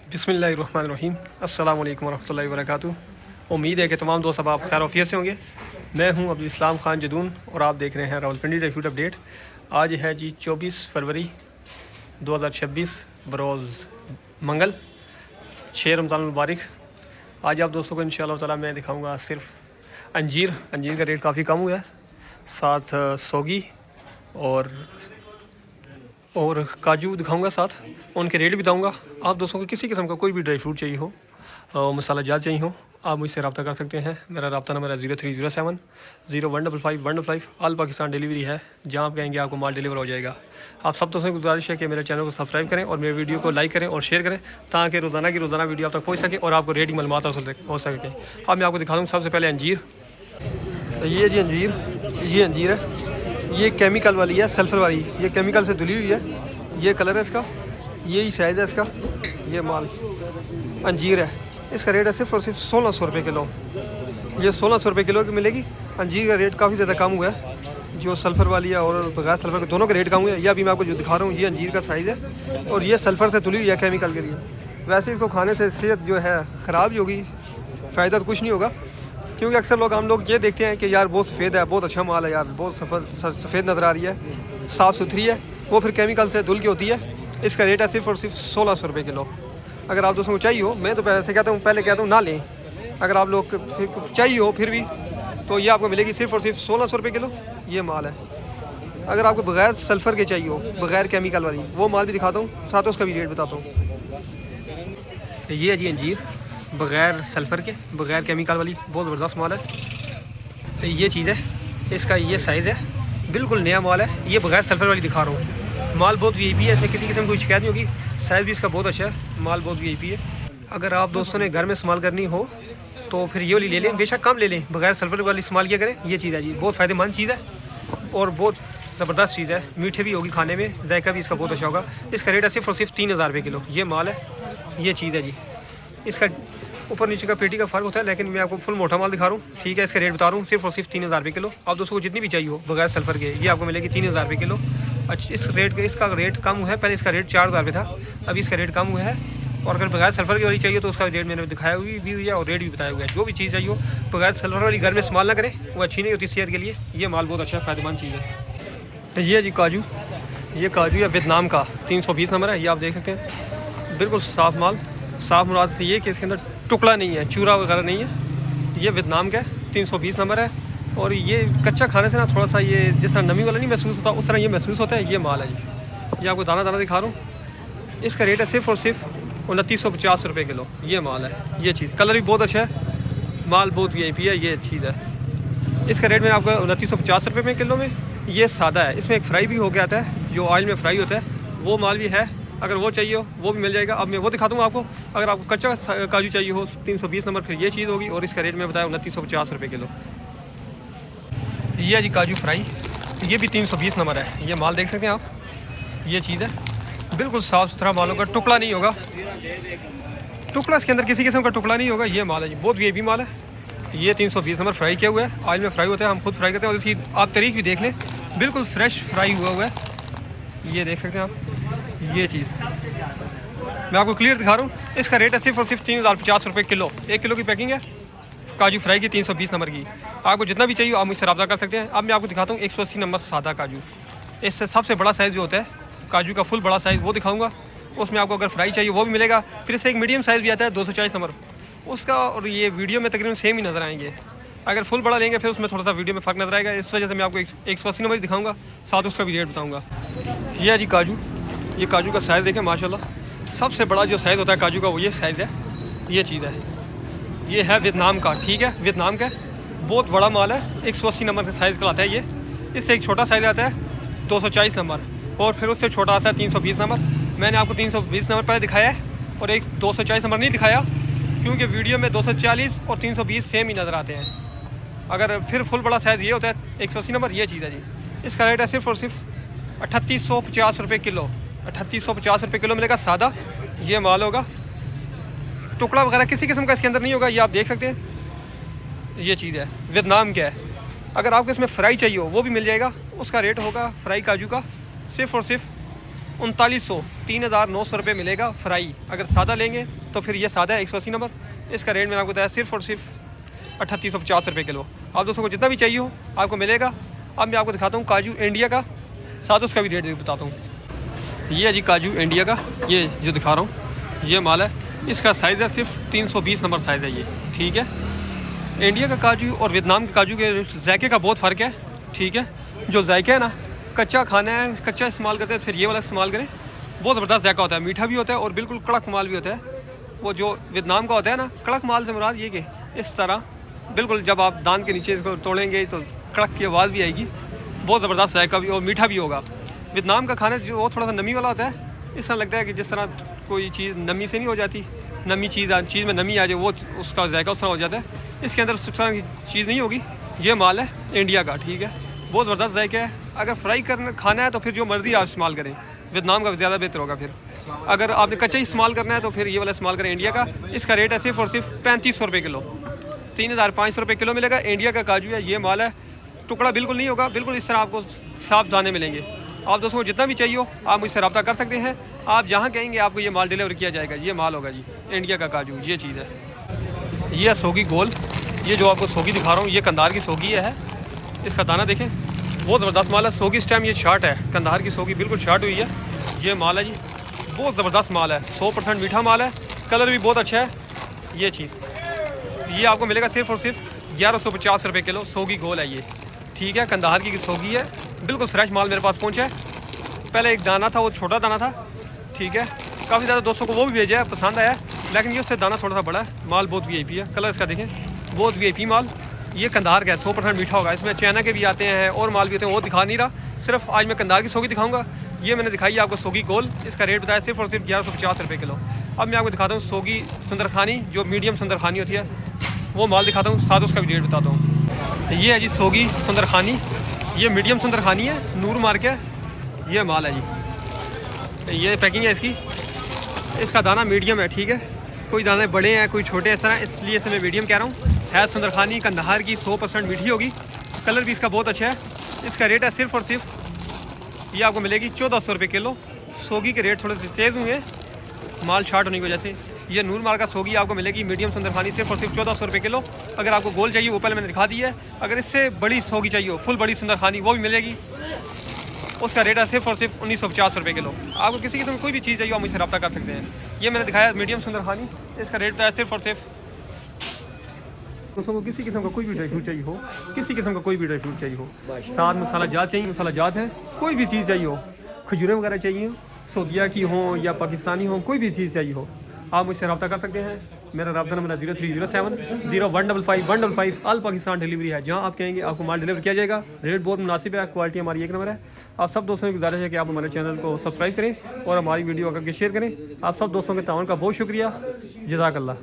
बिस्मिल्लाहिर्रहमानिर्रहीम। अस्सलाम वालेकुम रहमतुल्लाहि व बरकातुहू। उम्मीद है कि तमाम दोस्त अब आप खैर वफ़ियत से होंगे। मैं हूं अब्दुल इस्लाम खान जदून और आप देख रहे हैं रावलपिंडी ड्राई फ्रूट अपडेट। आज है जी 24 फरवरी 2026 बरोज़ मंगल 6 रमज़ान मुबारक। आज आप दोस्तों को इंशाअल्लाह ताला मैं दिखाऊंगा सिर्फ अंजीर का रेट काफ़ी कम हुआ है, साथ सोगी और काजू दिखाऊंगा, साथ उनके रेट भी बताऊंगा। आप दोस्तों को किसी किस्म का कोई भी ड्राई फ्रूट चाहिए हो और मसाला जात चाहिए हो, आप मुझसे रब्ता कर सकते हैं। मेरा रब्ता नंबर है 0307 0155 ऑल पाकिस्तान डिलीवरी है। जहाँ आप कहेंगे आपको माल डिलीवर हो जाएगा। आप सब दोस्तों की गुजारिश है कि मेरे चैनल को सब्सक्राइब करें और मेरे वीडियो को लाइक करें और शेयर करें, ताकि रोज़ाना की रोज़ाना वीडियो आप तक पहुँच सके और आपको रेटिंग मालूमात हो सके। अब मैं आपको दिखा दूँ सबसे पहले अंजीर। ये जी अंजीर है, ये केमिकल वाली है, सल्फ़र वाली। ये केमिकल से धुली हुई है। ये कलर है इसका, यही साइज़ है इसका। ये माल अंजीर है, इसका रेट है सिर्फ और सिर्फ 1600 रुपये किलो। ये 1600 रुपये किलो की मिलेगी। अंजीर का रेट काफ़ी ज़्यादा कम हुआ है, जो सल्फ़र वाली है और बगैर सल्फ़र के दोनों के रेट कम हुए हैं। ये अभी मैं आपको जो दिखा रहा हूँ ये अंजीर का साइज़ है और ये सल्फ़र से धुली हुई है केमिकल के लिए। वैसे इसको खाने से सेहत जो है ख़राब ही होगी, फ़ायदा तो कुछ नहीं होगा, क्योंकि अक्सर हम लोग ये देखते हैं कि यार बहुत सफ़ेद है, बहुत अच्छा माल है यार, बहुत सफ़ेद नज़र आ रही है, साफ़ सुथरी है, वो फिर केमिकल से धुल की होती है। इसका रेट है सिर्फ और सिर्फ 1600 रुपये किलो। अगर आप दोस्तों को चाहिए हो, मैं तो पहले कहता हूँ ना लें। अगर आप लोग चाहिए हो फिर भी, तो ये आपको मिलेगी सिर्फ और सिर्फ 1600 रुपये किलो। ये माल है। अगर आपको बगैर सल्फ़र के चाहिए हो, बगैर केमिकल वाली, वो माल भी दिखाता हूँ, साथ उसका भी रेट बताता हूँ। ये है जी अंजीर, बग़ैर सल्फ़र के, बग़ैर केमिकल वाली, बहुत ज़बरदस्त माल है। ये चीज़ है, इसका ये साइज़ है, बिल्कुल नया माल है। ये बग़ैर सल्फ़र वाली दिखा रहा हूँ। माल बहुत वीआईपी है, इसमें किसी किस्म की कोई शिकायत नहीं होगी। साइज़ भी इसका बहुत अच्छा है, माल बहुत वीआईपी है। अगर आप दोस्तों ने घर में इस्तेमाल करनी हो तो फिर ये वाली ले लें, बेशक कम ले लें, बग़ैर सल्फ़र वाली इस्तेमाल किया करें। ये चीज़ है जी, बहुत फ़ायदेमंद चीज़ है और बहुत ज़बरदस्त चीज़ है। मीठे भी होगी खाने में, जायका भी इसका बहुत अच्छा होगा। इसका रेट है सिर्फ और सिर्फ 3000 रुपये किलो। ये माल है, ये चीज़ है जी। इसका ऊपर नीचे का पेटी का फ़र्क होता है, लेकिन मैं आपको फुल मोटा माल दिखा रहा हूँ, ठीक है। इसका रेट बता रहा हूँ सिर्फ और सिर्फ 3000 रुपये किलो। आप दोस्तों को जितनी भी चाहिए हो बगैर सल्फ़र के, ये आपको मिलेगी 3000 रुपये किलो। अच्छा, इस रेट का इसका रेट कम हुआ है, पहले इसका रेट 4000 रुपये था, अभी इसका रेट कम हुआ है। और अगर बगैर सल्फ़र की वाली चाहिए तो उसका रेट मैंने दिखाया भी हुई है और रेट भी बताया हुआ है। जो भी चीज़ चाहिए हो बगैर सल्फ़र वाली घर में इस्तेमाल ना करें, वो अच्छी नहीं होती सेहत के लिए। ये माल बहुत अच्छा फ़ायदेमंद चीज़ है। तो ये जी काजू, ये काजू है वियतनाम का, 320 नंबर है। ये आप देख सकते हैं, बिल्कुल साफ़ माल। साफ़ मुराद से ये कि इसके अंदर टुकड़ा नहीं है, चूरा वगैरह नहीं है। ये वियतनाम का 320 नंबर है। और ये कच्चा खाने से ना थोड़ा सा ये जिस तरह नमी वाला नहीं महसूस होता, उस तरह ये महसूस होता है। ये माल है जी, ये आपको दाना दाना दिखा रहा हूँ। इसका रेट है सिर्फ और सिर्फ 2950 रुपये किलो। ये माल है, ये चीज़। कलर भी बहुत अच्छा है, माल बहुत वीआईपी है। ये चीज़ है, इसका रेट मैंने आपको 2950 रुपये में किलो में। ये सादा है, इसमें एक फ्राई भी हो गया आता है, जो ऑयल में फ्राई होता है, वो माल भी है। अगर वो चाहिए हो वो भी मिल जाएगा। अब मैं वो दिखा दूँगा आपको। अगर आपको कच्चा काजू चाहिए हो 320 नंबर, फिर ये चीज़ होगी। और इसका रेट मैं बताया 2950 रुपये किलो। ये जी काजू फ्राई, ये भी 320 नंबर है। ये माल देख सकते हैं आप, ये चीज़ है, बिल्कुल साफ़ सुथरा माल होगा, टुकड़ा नहीं होगा, टुकड़ा इसके अंदर किसी किस्म का टुकड़ा नहीं होगा। ये माल है जी, बहुत वीआईपी माल है। ये 320 नंबर फ्राई किया हुआ है, ऑयल में फ्राई होता है, हम खुद फ्राई करते हैं। और इसकी आप तारीख भी देख लें, बिल्कुल फ्रेश फ्राई हुआ है। ये देख सकते हैं आप, ये चीज़ मैं आपको क्लियर दिखा रहा हूँ। इसका रेट है सिर्फ और सिर्फ 3050 रुपये किलो। 1 किलो की पैकिंग है काजू फ्राई की, 320 नंबर की। आपको जितना भी चाहिए आप मुझसे रब्ता कर सकते हैं। अब मैं आपको दिखाता हूँ 180 नंबर सादा काजू। इससे सबसे बड़ा साइज़ जो होता है काजू का, फुल बड़ा साइज़, वो दिखाऊंगा। उसमें आपको अगर फ्राई चाहिए वो भी मिलेगा। फिर इससे एक मीडियम साइज़ भी आता है 240 नंबर उसका, और ये वीडियो में तकरीबन सेम ही नज़र आएंगे। अगर फुल बड़ा लेंगे फिर उसमें थोड़ा सा वीडियो में फ़र्क नज़र आएगा। इस वजह से मैं आपको 180 नंबर दिखाऊंगा, साथ उसका भी रेट बताऊँगा। ये है जी काजू, ये काजू का साइज़ देखें माशाल्लाह। सबसे बड़ा जो साइज़ होता है काजू का वो ये साइज़ है। ये चीज़ है, ये है वियतनाम का, ठीक है, वियतनाम का बहुत बड़ा माल है। 180 नंबर का साइज़ कहलाता है ये। इससे एक छोटा साइज़ आता है 240 नंबर, और फिर उससे छोटा आता है 320 नंबर। मैंने आपको 320 नंबर पहले दिखाया है और एक 240 नंबर नहीं दिखाया, क्योंकि वीडियो में 240 और 320 सेम ही नज़र आते हैं। अगर फिर फुल बड़ा साइज़ ये होता है 180 नंबर। ये चीज़ है जी, इसका रेट है सिर्फ और सिर्फ 3850 रुपये किलो। 3850 रुपये किलो मिलेगा सादा। ये माल होगा, टुकड़ा वगैरह किसी किस्म का इसके अंदर नहीं होगा। ये आप देख सकते हैं, ये चीज़ है, वियतनाम का है। अगर आपको इसमें फ्राई चाहिए हो वो भी मिल जाएगा। उसका रेट होगा फ्राई काजू का सिर्फ और सिर्फ 3900 3900 रुपये मिलेगा फ्राई। अगर सादा लेंगे तो फिर ये सादा है 180 नंबर, इसका रेट मैंने आपको बताया सिर्फ और सिर्फ 3850 रुपये किलो। आप दोस्तों को जितना भी चाहिए हो आपको मिलेगा। अब मैं आपको दिखाता हूँ काजू इंडिया का, साथ उसका भी रेट बताता हूँ। ये है जी काजू इंडिया का, ये जो दिखा रहा हूँ ये माल है, इसका साइज़ है सिर्फ 320 नंबर साइज़ है ये, ठीक है। इंडिया का काजू और वियतनाम के काजू के जायके का बहुत फ़र्क है, ठीक है। जो जायका है ना, कच्चा खाना है, कच्चा इस्तेमाल करते हैं, फिर ये वाला इस्तेमाल करें, बहुत ज़बरदस्त जायका होता है, मीठा भी होता है और बिल्कुल कड़क माल भी होता है। वो जो वियतनाम का होता है ना, कड़क माल से मुराद ये कि इस तरह बिल्कुल जब आप दान के नीचे इसको तोड़ेंगे तो कड़क की आवाज़ भी आएगी, बहुत ज़बरदस्त जायका भी और मीठा भी होगा। वियतनाम का खाना जो वो थोड़ा सा नमी वाला होता है, इस तरह लगता है कि जिस तरह कोई चीज़ नमी से नहीं हो जाती, नमी चीज़ में नमी आ जाए, वो उसका जायका उस तरह हो जाता है। इसके अंदर उस तरह की चीज़ नहीं होगी। ये माल है इंडिया का, ठीक है, बहुत ज़बरदस्त जायका है। अगर फ्राई करना खाना है तो फिर जो मर्ज़ी आप इस्तेमाल करें, वियतनाम का ज़्यादा बेहतर होगा। फिर अगर आपने कच्चा ही इस्तेमाल करना है तो फिर ये वाला इस्तेमाल करें इंडिया का। इसका रेट है सिर्फ और सिर्फ 3500 रुपये किलो, 3500 रुपये किलो मिलेगा। इंडिया का काजू है, ये माल है, टुकड़ा बिल्कुल नहीं होगा, बिल्कुल इस तरह आपको साफ दाने मिलेंगे। आप दोस्तों को जितना भी चाहिए हो आप मुझसे रब्ता कर सकते हैं। आप जहाँ कहेंगे आपको ये माल डिलीवर किया जाएगा। ये माल होगा जी इंडिया का काजू, ये चीज़ है। ये है सोगी गोल, ये जो आपको सोगी दिखा रहा हूँ ये कंधार की सोगी है। इसका दाना देखें, बहुत ज़बरदस्त माल है। सोगी इस टाइम ये शार्ट है, कंधार की सोगी बिल्कुल शार्ट हुई है। ये माल है जी, बहुत ज़बरदस्त माल है, 100% मीठा माल है, कलर भी बहुत अच्छा है। ये चीज़ ये आपको मिलेगा सिर्फ और सिर्फ 1150 रुपये किलो। सोगी गोल है ये, ठीक है, कंधार की सोगी है, बिल्कुल फ्रेश माल मेरे पास पहुंचा है। पहले एक दाना था, वो छोटा दाना था, ठीक है, काफ़ी ज़्यादा दोस्तों को वो भी भेजा है, पसंद आया, लेकिन ये उससे दाना थोड़ा सा बड़ा है। माल बहुत वीआईपी है, कलर इसका देखें, बहुत वीआईपी माल। ये कंधार का है, 100% मीठा होगा। इसमें चाइना के भी आते हैं और माल भी होते हैं, वो दिखा नहीं रहा, सिर्फ आज मैं कंधार की सोगी दिखाऊंगा। ये मैंने दिखाई है आपको सोगी गोल, इसका रेट बताया सिर्फ और सिर्फ 1150 रुपये किलो। अब मैं आपको दिखाता हूँ सोगी सुंदरखानी, जो मीडियम सुंदरखानी होती है, वो माल दिखाता हूँ, साथ उसका भी रेट बताता हूँ। ये है जी सोगी सुंदरखानी, ये मीडियम सुंदरखानी है, नूर मार के ये माल है जी। ये पैकिंग है इसकी, इसका दाना मीडियम है, ठीक है, कोई दाने बड़े हैं कोई छोटे, इस तरह, इसलिए इसे मैं मीडियम कह रहा हूँ। है सुंदरखानी कंधार की, 100% मीठी होगी, कलर भी इसका बहुत अच्छा है। इसका रेट है सिर्फ और सिर्फ ये आपको मिलेगी 1400 रुपये किलो। सोगी के रेट थोड़े से तेज़ हुए हैं माल शार्ट होने की वजह से। ये नूर माल का सोगी आपको मिलेगी मीडियम सुंदरखानी सिर्फ और सिर्फ 1400 रुपये किलो। अगर आपको गोल चाहिए वो पहले मैंने दिखा दी है। अगर इससे बड़ी सोगी चाहिए हो, फुल बड़ी सुंदरखानी, वो भी मिलेगी, उसका रेट है सिर्फ और सिर्फ 1950 रुपये किलो। आपको किसी किस्म कोई भी चीज़ चाहिए आप मुझसे रब्ता कर सकते हैं। ये मैंने दिखाया मीडियम सुंदरखानी, इसका रेट है सिर्फ और सिर्फ। दोस्तों को किसी किस्म का कोई भी ड्राई फ्रूट चाहिए हो, किसी किस्म का कोई भी ड्राई फ्रूट चाहिए हो, साथ मसाला जात चाहिए, मसाला जात है, कोई भी चीज़ चाहिए हो, खजूरें वगैरह चाहिए, सऊदीया की हो या पाकिस्तानी हो, कोई भी चीज़ चाहिए हो आप मुझसे रब्ता कर सकते हैं। मेरा रब्ता नंबर है 0307 0155 155। ऑल पाकिस्तान डिलीवरी है, जहाँ आप कहेंगे आपको माल डिलीवर किया जाएगा। रेट बहुत मुनासिब है, क्वालिटी हमारी एक नंबर है। आप सब दोस्तों की गुजारिश है कि आप हमारे चैनल को सब्सक्राइब करें और हमारी वीडियो आकर के शेयर करें। आप सब दोस्तों के ताउन का बहुत शुक्रिया, जज़ाकल्लाह।